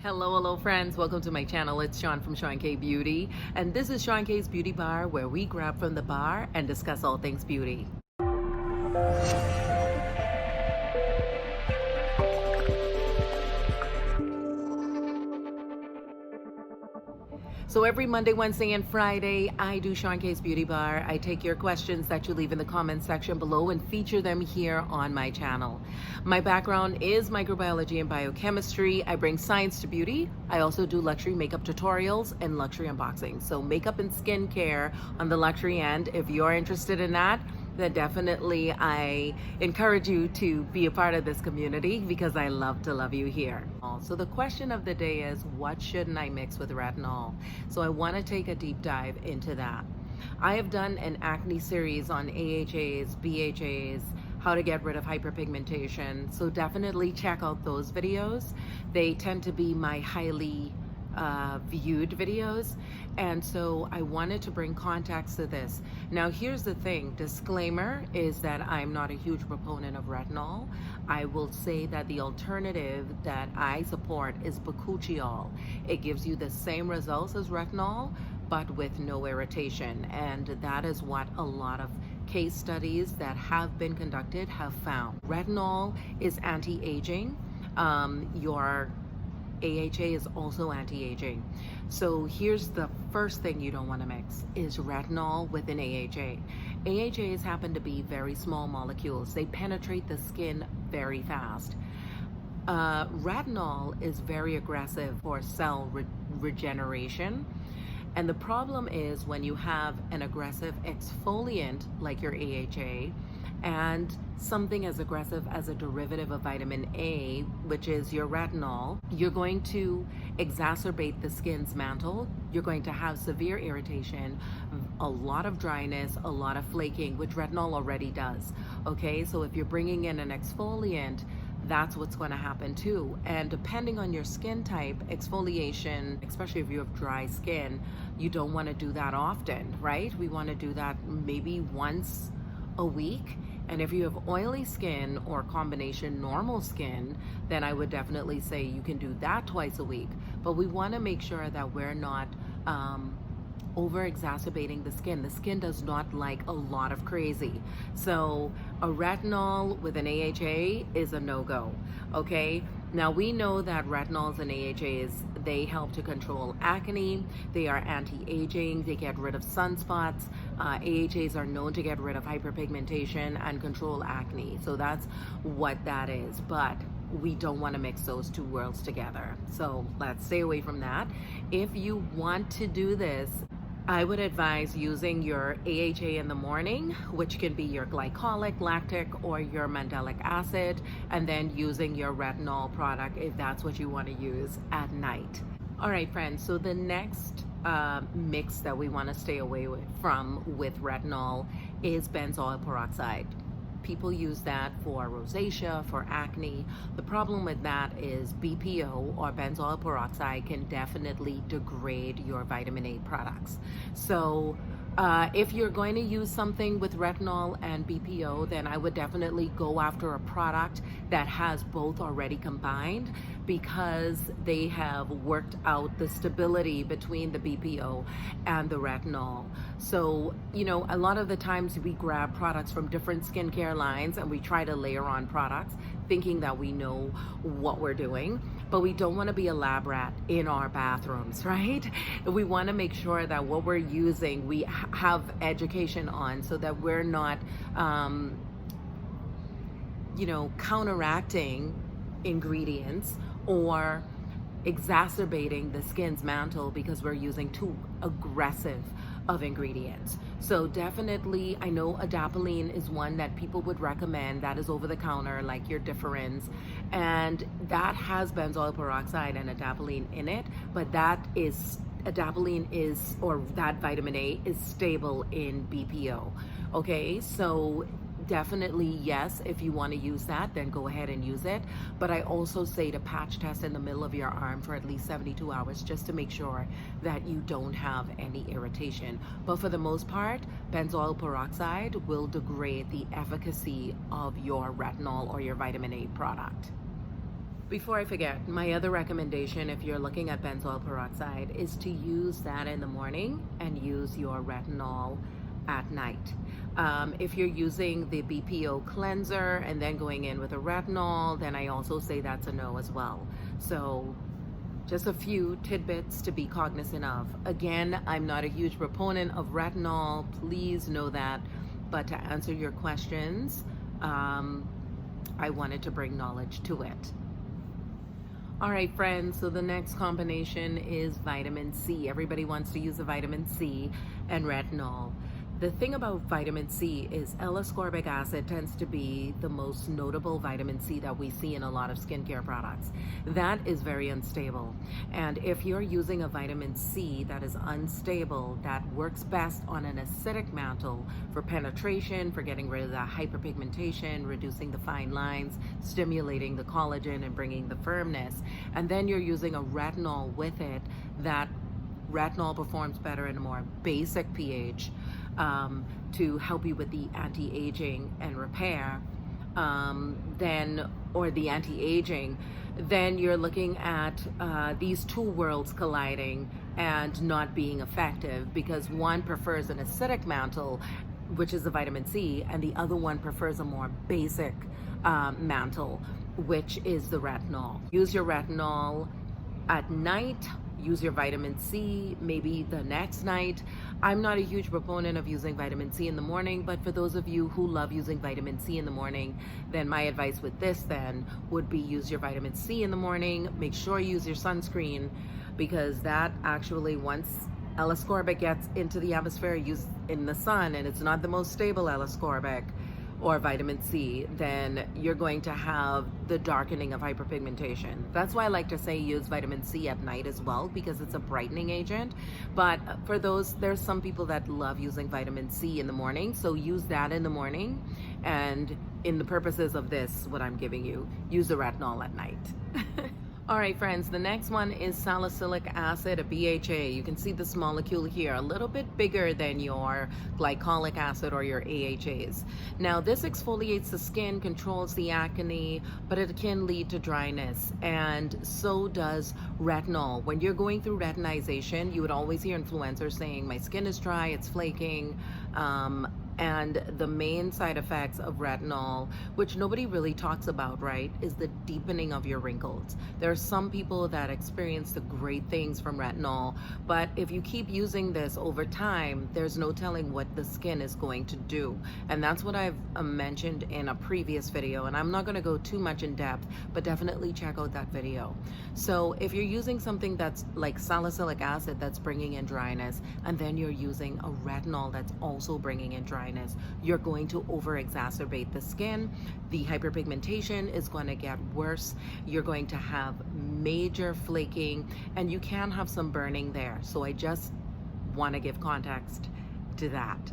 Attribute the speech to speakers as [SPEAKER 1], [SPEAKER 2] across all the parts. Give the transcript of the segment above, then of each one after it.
[SPEAKER 1] Hello friends, welcome to my channel. It's Sean from Sean K Beauty, and this is Sean K's Beauty Bar, where we grab from the bar and discuss all things beauty. So every Monday, Wednesday, and Friday, I do Sean K's Beauty Bar. I take your questions that you leave in the comments section below and feature them here on my channel. My background is microbiology and biochemistry. I bring science to beauty. I also do luxury makeup tutorials and luxury unboxing. So makeup and skincare on the luxury end. If you're interested in that, then definitely I encourage you to be a part of this community because I love to love you here. So the question of the day is, what shouldn't I mix with retinol? So I want to take a deep dive into that. I have done an acne series on AHAs, BHAs, how to get rid of hyperpigmentation. So definitely check out those videos. They tend to be my highly viewed videos, and so I wanted to bring context to this. Now here's the thing, disclaimer is that I'm not a huge proponent of retinol. I will say that the alternative that I support is bakuchiol. It gives you the same results as retinol but with no irritation, and that is what a lot of case studies that have been conducted have found. Retinol is anti-aging. Your AHA is also anti-aging. So here's the first thing you don't want to mix is retinol with an AHA. AHAs happen to be very small molecules. They penetrate the skin very fast. Retinol is very aggressive for cell regeneration. And the problem is when you have an aggressive exfoliant like your AHA and something as aggressive as a derivative of vitamin A, which is your retinol, you're going to exacerbate the skin's mantle. You're going to have severe irritation, a lot of dryness, a lot of flaking, which retinol already does. Okay, so if you're bringing in an exfoliant, that's what's going to happen too. And depending on your skin type, exfoliation, especially if you have dry skin, you don't want to do that often, right? We want to do that maybe once a week. And if you have oily skin or combination normal skin, then I would definitely say you can do that twice a week. But we want to make sure that we're not over exacerbating the skin. The skin does not like a lot of crazy. So a retinol with an AHA is a no-go. Okay, now we know that retinols and AHAs, they help to control acne, they are anti-aging, they get rid of sunspots. AHAs are known to get rid of hyperpigmentation and control acne. So that's what that is. But we don't want to mix those two worlds together. So let's stay away from that. If you want to do this, I would advise using your AHA in the morning, which can be your glycolic, lactic, or your mandelic acid, and then using your retinol product if that's what you want to use at night. All right, friends, so the next mix that we want to stay away from with retinol is benzoyl peroxide. People use that for rosacea, for acne. The problem with that is BPO or benzoyl peroxide can definitely degrade your vitamin A products. So if you're going to use something with retinol and BPO, then I would definitely go after a product that has both already combined, because they have worked out the stability between the BPO and the retinol. So, you know, a lot of the times we grab products from different skincare lines and we try to layer on products thinking that we know what we're doing, but we don't want to be a lab rat in our bathrooms, right? We want to make sure that what we're using, we have education on, so that we're not, counteracting ingredients or exacerbating the skin's mantle because we're using too aggressive of ingredients. So definitely, I know adapalene is one that people would recommend, that is over the counter, like your Differins, and that has benzoyl peroxide and adapalene in it, but that vitamin A is stable in BPO. Okay, so definitely yes, if you want to use that, then go ahead and use it. But I also say to patch test in the middle of your arm for at least 72 hours just to make sure that you don't have any irritation. But for the most part, benzoyl peroxide will degrade the efficacy of your retinol or your vitamin A product. Before I forget, my other recommendation if you're looking at benzoyl peroxide is to use that in the morning and use your retinol at night. If you're using the BPO cleanser and then going in with a retinol, then I also say that's a no as well. So just a few tidbits to be cognizant of. Again, I'm not a huge proponent of retinol, please know that. But to answer your questions, I wanted to bring knowledge to it. All right, friends, so the next combination is vitamin C. Everybody wants to use a vitamin C and retinol. The thing about vitamin C is L-ascorbic acid tends to be the most notable vitamin C that we see in a lot of skincare products. That is very unstable. And if you're using a vitamin C that is unstable, that works best on an acidic mantle for penetration, for getting rid of the hyperpigmentation, reducing the fine lines, stimulating the collagen and bringing the firmness. And then you're using a retinol with it, that retinol performs better in a more basic pH. To help you with the anti-aging and repair, or the anti-aging, then you're looking at these two worlds colliding and not being effective, because one prefers an acidic mantle, which is the vitamin C, and the other one prefers a more basic mantle, which is the retinol. Use your retinol at night. Use your vitamin C maybe the next night. I'm not a huge proponent of using vitamin C in the morning, but for those of you who love using vitamin C in the morning, then my advice with this then would be use your vitamin C in the morning. Make sure you use your sunscreen, because that actually, once L-ascorbic gets into the atmosphere, used in the sun, and it's not the most stable L-ascorbic or vitamin C, then you're going to have the darkening of hyperpigmentation. That's why I like to say use vitamin C at night as well, because it's a brightening agent. But for those, there's some people that love using vitamin C in the morning, so use that in the morning. And in the purposes of this, what I'm giving you, use the retinol at night. All right, friends, the next one is salicylic acid, a BHA. You can see this molecule here, a little bit bigger than your glycolic acid or your AHAs. Now, this exfoliates the skin, controls the acne, but it can lead to dryness, and so does retinol. When you're going through retinization, you would always hear influencers saying, my skin is dry, it's flaking, and the main side effects of retinol, which nobody really talks about, right, is the deepening of your wrinkles. There are some people that experience the great things from retinol, but if you keep using this over time, there's no telling what the skin is going to do. And that's what I've mentioned in a previous video, and I'm not going to go too much in depth, but definitely check out that video. So if you're using something that's like salicylic acid that's bringing in dryness, and then you're using a retinol that's also bringing in dryness, you're going to over-exacerbate the skin. The hyperpigmentation is going to get worse. You're going to have major flaking, and you can have some burning there. So I just want to give context to that.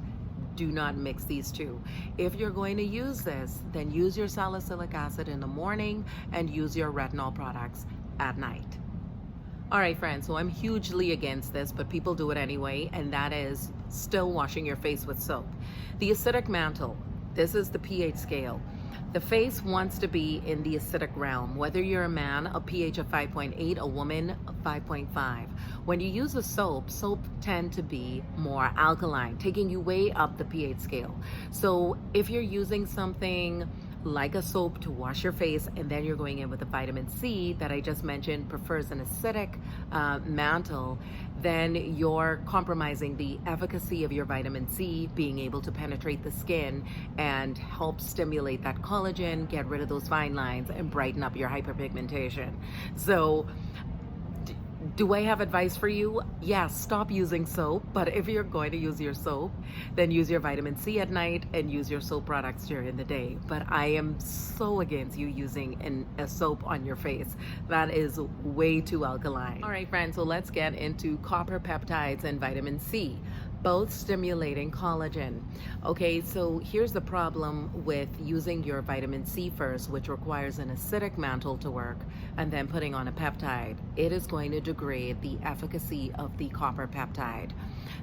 [SPEAKER 1] Do not mix these two. If you're going to use this, then use your salicylic acid in the morning and use your retinol products at night. All right, friends, so I'm hugely against this, but people do it anyway, and that is still washing your face with soap. The acidic mantle, this is the pH scale. The face wants to be in the acidic realm. Whether you're a man, a pH of 5.8, a woman, 5.5. When you use a soap, tend to be more alkaline, taking you way up the pH scale. So if you're using something like a soap to wash your face, and then you're going in with the vitamin C that I just mentioned prefers an acidic mantle, then you're compromising the efficacy of your vitamin C being able to penetrate the skin and help stimulate that collagen, get rid of those fine lines, and brighten up your hyperpigmentation. So do I have advice for you? Yes, stop using soap, but if you're going to use your soap, then use your vitamin C at night and use your soap products during the day. But I am so against you using a soap on your face. That is way too alkaline. All right, friends, so let's get into copper peptides and vitamin C, both stimulating collagen. Okay, so here's the problem with using your vitamin C first, which requires an acidic mantle to work, and then putting on a peptide. It is going to degrade the efficacy of the copper peptide.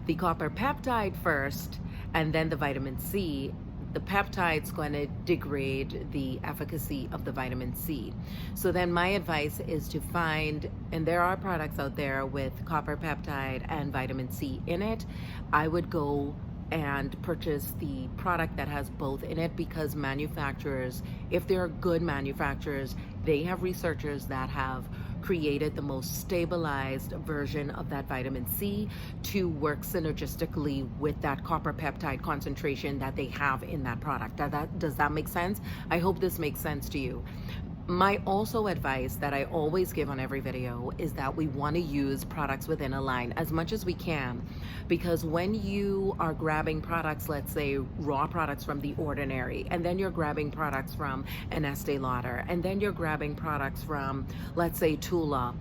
[SPEAKER 1] The copper peptide first, and then the vitamin C the peptide's going to degrade the efficacy of the vitamin C. So then my advice is to find, and there are products out there with copper peptide and vitamin C in it. I would go and purchase the product that has both in it, because manufacturers, if they're good manufacturers, they have researchers that have created the most stabilized version of that vitamin C to work synergistically with that copper peptide concentration that they have in that product. Does that make sense? I hope this makes sense to you. My also advice that I always give on every video is that we want to use products within a line as much as we can, because when you are grabbing products, let's say raw products from The Ordinary, and then you're grabbing products from an Estee Lauder, and then you're grabbing products from, let's say, Tula,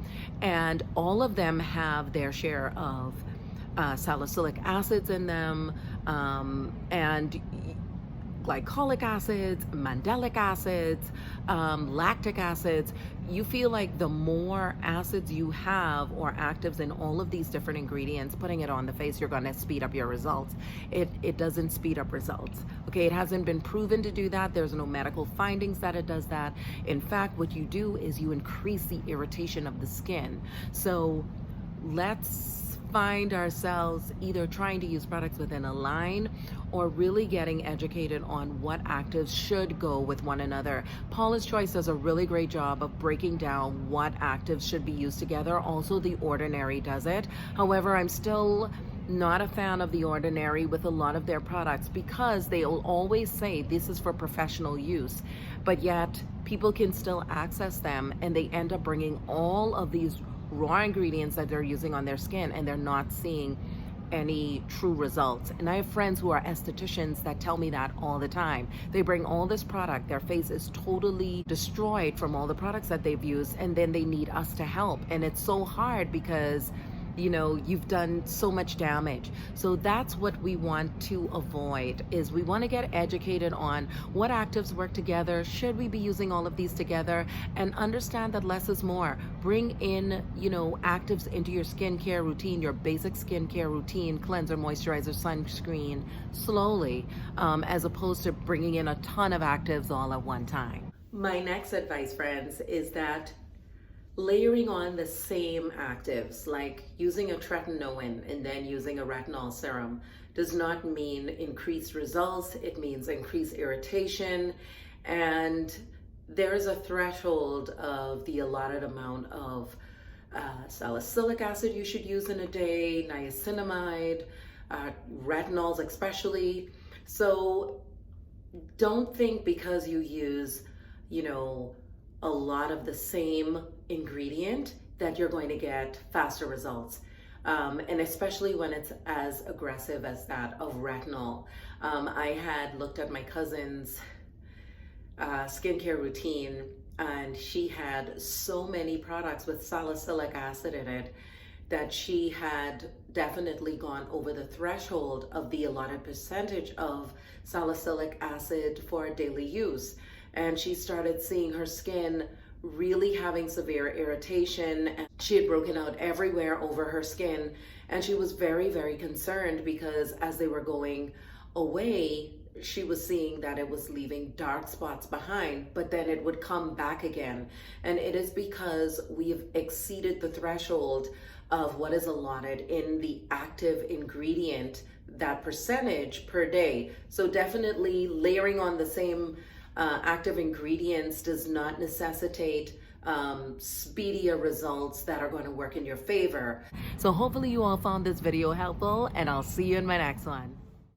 [SPEAKER 1] and all of them have their share of salicylic acids in them, and glycolic acids, mandelic acids, lactic acids. You feel like the more acids you have or actives in all of these different ingredients, putting it on the face, you're going to speed up your results. It doesn't speed up results. Okay, it hasn't been proven to do that. There's no medical findings that it does that. In fact, what you do is you increase the irritation of the skin. So let's find ourselves either trying to use products within a line or really getting educated on what actives should go with one another. Paula's Choice does a really great job of breaking down what actives should be used together. Also, The Ordinary does it. However, I'm still not a fan of The Ordinary with a lot of their products, because they will always say this is for professional use, but yet people can still access them, and they end up bringing all of these raw ingredients that they're using on their skin, and they're not seeing any true results. And I have friends who are estheticians that tell me that all the time. They bring all this product, their face is totally destroyed from all the products that they've used, and then they need us to help. And it's so hard because you've done so much damage. So that's what we want to avoid, is we want to get educated on what actives work together. Should we be using all of these together? And understand that less is more. Bring in, actives into your skincare routine, your basic skincare routine, cleanser, moisturizer, sunscreen, slowly, as opposed to bringing in a ton of actives all at one time. My next advice, friends, is that layering on the same actives, like using a tretinoin and then using a retinol serum, does not mean increased results. It means increased irritation. And there's a threshold of the allotted amount of salicylic acid you should use in a day, niacinamide, retinols especially. So don't think because you use, a lot of the same ingredient that you're going to get faster results. And especially when it's as aggressive as that of retinol. I had looked at my cousin's skincare routine, and she had so many products with salicylic acid in it that she had definitely gone over the threshold of the allotted percentage of salicylic acid for daily use. And she started seeing her skin really having severe irritation, and she had broken out everywhere over her skin. And she was very, very concerned, because as they were going away, she was seeing that it was leaving dark spots behind, but then it would come back again. And it is because we've exceeded the threshold of what is allotted in the active ingredient, that percentage per day. So definitely layering on the same active ingredients does not necessitate speedier results that are going to work in your favor. So hopefully you all found this video helpful, and I'll see you in my next one.